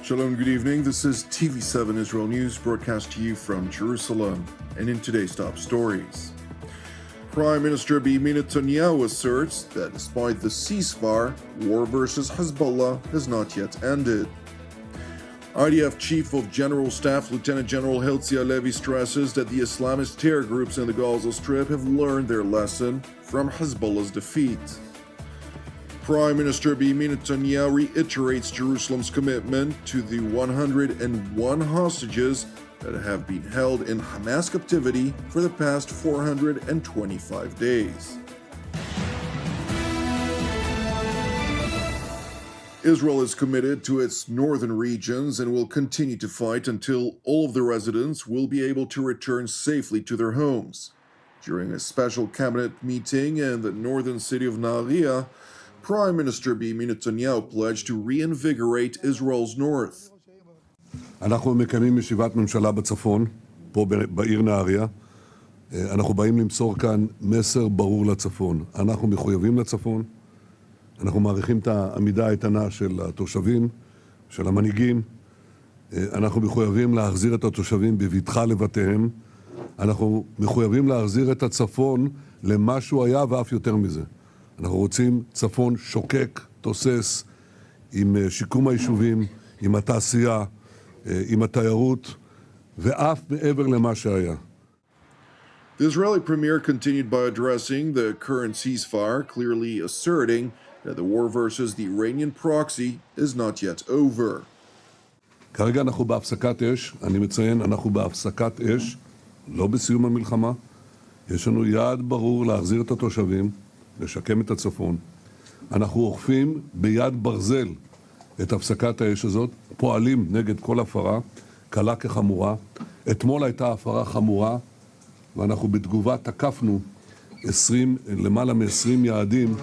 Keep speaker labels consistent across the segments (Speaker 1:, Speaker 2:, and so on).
Speaker 1: Shalom, good evening. This is TV7 Israel News, broadcast to you from Jerusalem. And in today's top stories, Prime Minister Benjamin Netanyahu asserts that despite the ceasefire, war versus Hezbollah has not yet ended. IDF Chief of General Staff Lieutenant General Herzi Halevi stresses that the Islamist terror groups in the Gaza Strip have learned their lesson from Hezbollah's defeat. Prime Minister Benjamin Netanyahu reiterates Jerusalem's commitment to the 101 hostages that have been held in Hamas captivity for the past 425 days. Israel is committed to its northern regions and will continue to fight until all of the residents will be able to return safely to their homes. During a special cabinet meeting in the northern city of Nahariya, Prime Minister Benjamin Netanyahu pledged to reinvigorate Israel's north.
Speaker 2: אנחנו מקיימים ישיבת ממשלה בצפון, פה בעיר נהריה. אנחנו באים למסור כאן מסר ברור לצפון. אנחנו מחויבים לצפון. אנחנו מעריכים את העמידה האיתנה של התושבים, של המנהיגים. אנחנו מחויבים להחזיר את התושבים בבטחה לבתיהם. אנחנו מחויבים להחזיר את הצפון למה שהוא היה ואף יותר מזה. אנחנו רוצים צפון שוקק, תוסס, עם שיקום היישובים, עם התעשייה, עם התיירות, ואף מעבר למה שהיה.
Speaker 1: The Israeli premier continued by addressing the current ceasefire, clearly asserting that the war versus the Iranian proxy is not yet over.
Speaker 2: כרגע אנחנו בהפסקת אש, אני מציין, אנחנו בהפסקת אש, לא בסיום המלחמה. יש לנו יעד ברור להחזיר את התושבים, לשקם את הצפון. אנחנו אוכפים ביד ברזל את הפסקת האש הזאת, פועלים נגד כל הפרה, קלה כחמורה. אתמול הייתה הפרה חמורה, ואנחנו בתגובה תקפנו למעלה מ-20 יעדים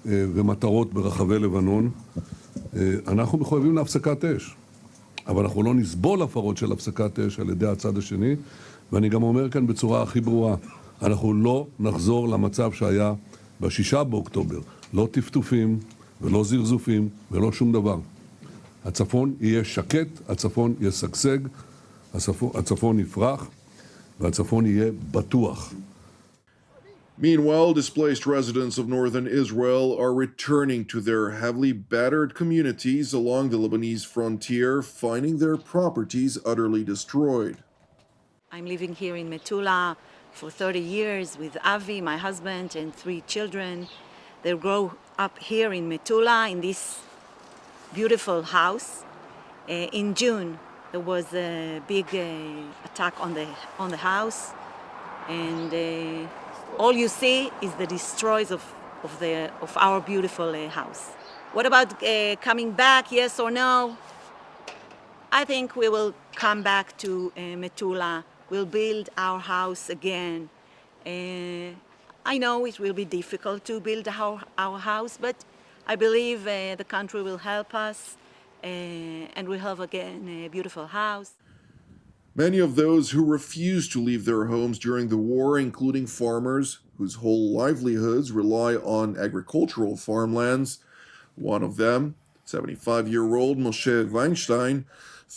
Speaker 2: ומטרות ברחבי לבנון. אנחנו מחויבים להפסקת אש, אבל אנחנו לא נסבול הפרות של הפסקת אש על ידי הצד השני, ואני גם אומר כאן בצורה הכי ברורה, אנחנו לא נחזור למצב שהיה ב6 באוקטובר, לא טפטופים ולא זרזופים ולא שום דבר. הצפון יהיה שקט, הצפון ישגשג, הצפון יפרח והצפון יהיה בטוח.
Speaker 1: Meanwhile, displaced residents of northern Israel are returning to their heavily battered communities along the Lebanese frontier, finding their properties utterly destroyed.
Speaker 3: I'm living here in Metula for 30 years with Avi, my husband, and 3 children. They grow up here in Metula in this beautiful house. In June, there was a big attack on the house, and all you see is the destroys of our beautiful house. What about coming back? Yes or no? I think we will come back to Metula. We'll build our house again. I know it will be difficult to build our house, but I believe the country will help us and we'll have again a beautiful house.
Speaker 1: Many of those who refused to leave their homes during the war, including farmers whose whole livelihoods rely on agricultural farmlands. One of them, 75-year-old Moshe Weinstein,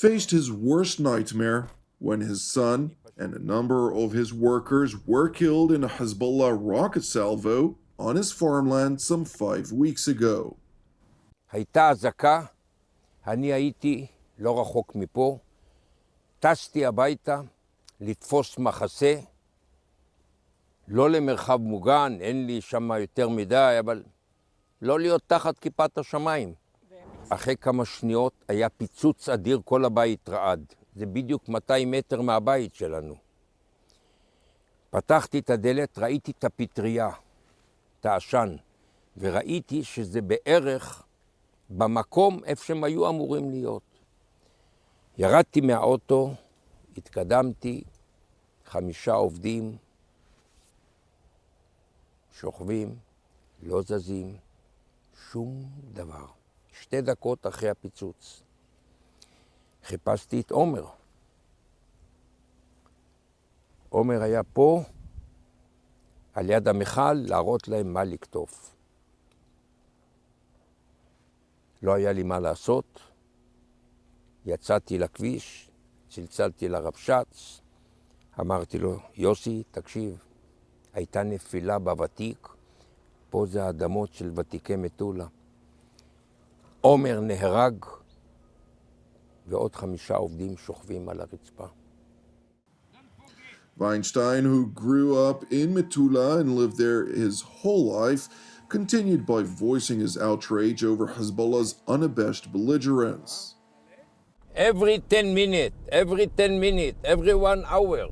Speaker 1: faced his worst nightmare when his son and a number of his workers were killed in a Hezbollah rocket salvo on his farmland some 5 weeks ago.
Speaker 4: הייתה אזעקה, אני הייתי לא רחוק מפה, טסתי הביתה לתפוס מחסה, לא למרחב מוגן, אין לי שם יותר מדי, אבל לא להיות תחת כיפת השמיים. אחרי כמה שניות היה פיצוץ אדיר, כל הבית רעד. זה בדיוק 200 מטר מהבית שלנו. פתחתי את הדלת, ראיתי את הפטריה, את העשן, וראיתי שזה בערך במקום איפה שהם היו אמורים להיות. ירדתי מהאוטו, התקדמתי, 5 עובדים, שוכבים, לא זזים, שום דבר. 2 דקות אחרי הפיצוץ. חיפשתי את עומר. עומר היה פה, על יד המכל, להראות להם מה לקטוף. לא היה לי מה לעשות. יצאתי לכביש, צלצלתי לרבש"ץ, אמרתי לו, יוסי, תקשיב, הייתה נפילה בוותיק, פה זה האדמות של ותיקי מטולה. עומר נהרג, ועוד 5 עובדים שוכבים על הרצפה.
Speaker 1: Weinstein, who grew up in Metula and lived there his whole life, continued by voicing his outrage over Hezbollah's unabashed belligerence.
Speaker 4: Every 10 minutes, every 1 hour.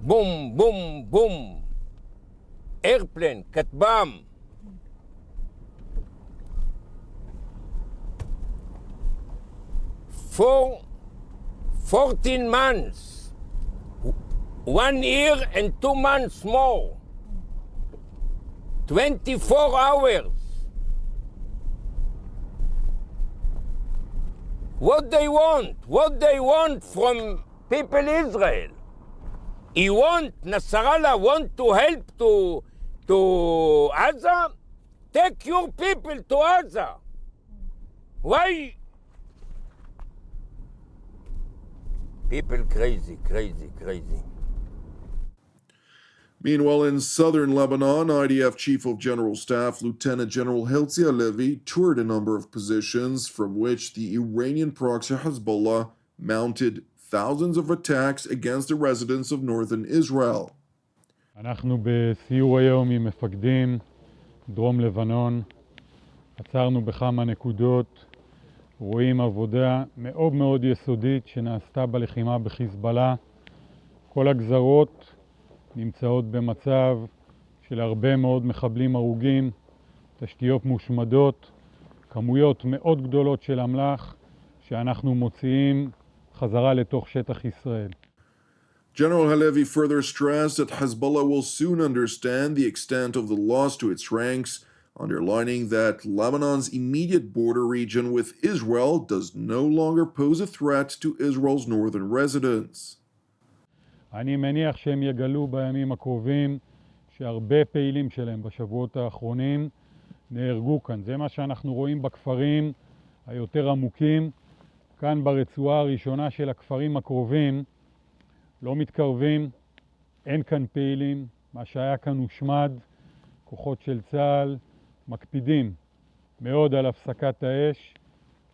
Speaker 4: Boom, boom, boom. Airplane, כטב"ם. For 14 months. 1 year and 2 months more. 24 hours. What they want from people Israel. Nasrallah want to help to Gaza? Take your people to Gaza. Why? People crazy.
Speaker 1: Meanwhile, in southern Lebanon, IDF Chief of General Staff Lieutenant General Herzi Halevi toured a number of positions from which the Iranian proxy Hezbollah mounted thousands of attacks against the residents of northern Israel.
Speaker 5: אנחנו בסיור היום עם מפקדים דרום לבנון. עצרנו בכמה נקודות. רואים עבודה מאוד מאוד יסודית שנעשתה בלחימה בחיזבאללה. כל הגזרות נמצאות במצב של הרבה מאוד מחבלים הרוגים, תשתיות מושמדות, כמויות מאוד גדולות של אמל"ח שאנחנו מוציאים חזרה לתוך שטח ישראל.
Speaker 1: General Halevi further stressed that Hezbollah will soon understand the extent of the loss to its ranks, underlining that Lebanon's immediate border region with Israel does no longer pose a threat to Israel's northern residents.
Speaker 5: אני מניח שהם יגלו בימים הקרובים שהרבה פעילים שלהם בשבועות האחרונים נהרגו כאן. זה מה שאנחנו רואים בכפרים היותר עמוקים. כאן ברצועה הראשונה של הכפרים הקרובים לא מתקרבים, אין כאן פעילים, מה שהיה כאן הושמד. כוחות של צה"ל מקפידים מאוד על הפסקת האש,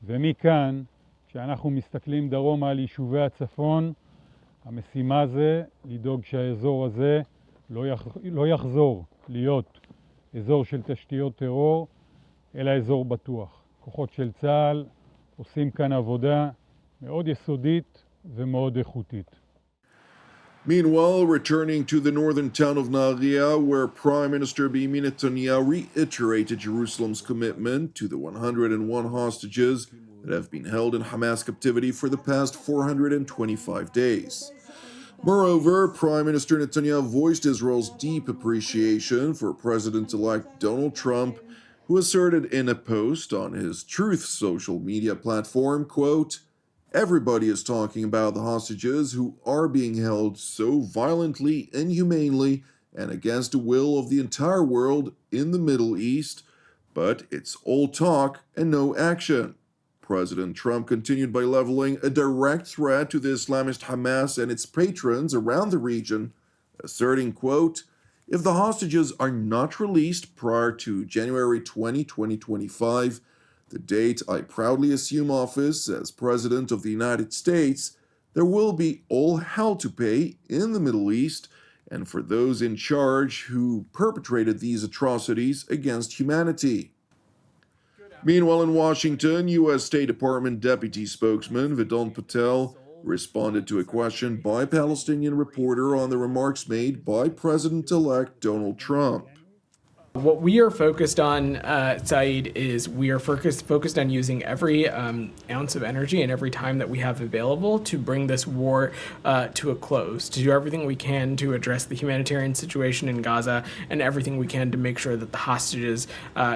Speaker 5: ומכאן, כשאנחנו מסתכלים דרומה על יישובי הצפון, המשימה זה לדאוג שהאזור הזה לא יחזור להיות אזור של תשתיות טרור, אלא אזור בטוח. כוחות של צה"ל עושים כאן עבודה מאוד יסודית ומאוד איכותית.
Speaker 1: Meanwhile, returning to the northern town of Nahariya, where Prime Minister Benjamin Netanyahu reiterated Jerusalem's commitment to the 101 hostages that have been held in Hamas captivity for the past 425 days. Moreover, Prime Minister Netanyahu voiced Israel's deep appreciation for President-elect Donald Trump, who asserted in a post on his Truth social media platform, quote, "Everybody is talking about the hostages who are being held so violently, inhumanely, and against the will of the entire world in the Middle East, but it's all talk and no action." President Trump continued by leveling a direct threat to the Islamist Hamas and its patrons around the region, asserting, quote, "If the hostages are not released prior to January 20, 2025, the date I proudly assume office as President of the United States, there will be all hell to pay in the Middle East and for those in charge who perpetrated these atrocities against humanity." Meanwhile, in Washington, U.S. State Department Deputy Spokesman Vedant Patel responded to a question by a Palestinian reporter on the remarks made by President-elect Donald Trump.
Speaker 6: What we are focused on, Saeed, is we are focused on using every ounce of energy and every time that we have available to bring this war to a close, to do everything we can to address the humanitarian situation in Gaza and everything we can to make sure that the hostages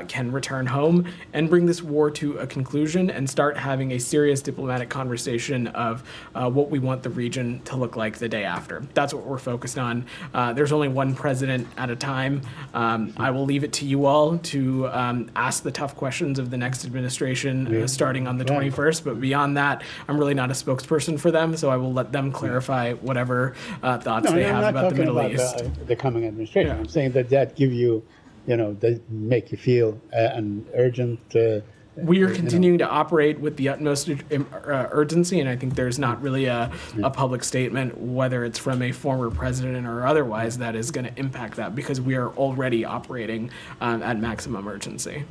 Speaker 6: can return home and bring this war to a conclusion and start having a serious diplomatic conversation of what we want the region to look like the day after. That's what we're focused on. There's only one president at a time. I will leave it to you all to ask the tough questions of the next administration starting on the 21st. But beyond that, I'm really not a spokesperson for them, so I will let them clarify whatever thoughts they have about the Middle East.
Speaker 7: The coming administration.
Speaker 6: Yeah.
Speaker 7: I'm saying that give you, that make you feel an urgent.
Speaker 6: We are continuing to operate with the utmost urgency, and I think there's not really a public statement, whether it's from a former president or otherwise, that is going to impact that, because we are already operating at maximum urgency.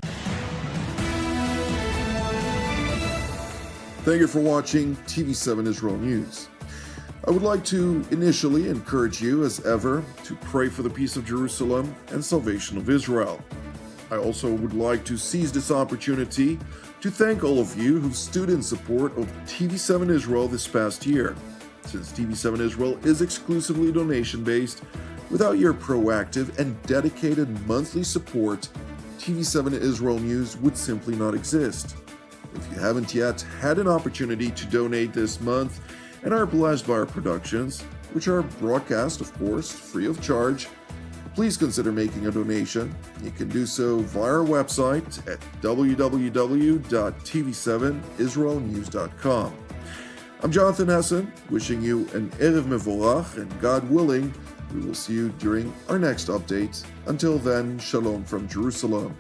Speaker 1: Thank you for watching TV7 Israel News. I would like to initially encourage you, as ever, to pray for the peace of Jerusalem and salvation of Israel. I also would like to seize this opportunity to thank all of you who've stood in support of TV7 Israel this past year. Since TV7 Israel is exclusively donation-based, without your proactive and dedicated monthly support, TV7 Israel News would simply not exist. If you haven't yet had an opportunity to donate this month and are blessed by our productions, which are broadcast, of course, free of charge, please consider making a donation. You can do so via our website at www.tv7israelnews.com. I'm Jonathan Hessen, wishing you an Erev Mevorach, and God willing, we will see you during our next update. Until then, Shalom from Jerusalem.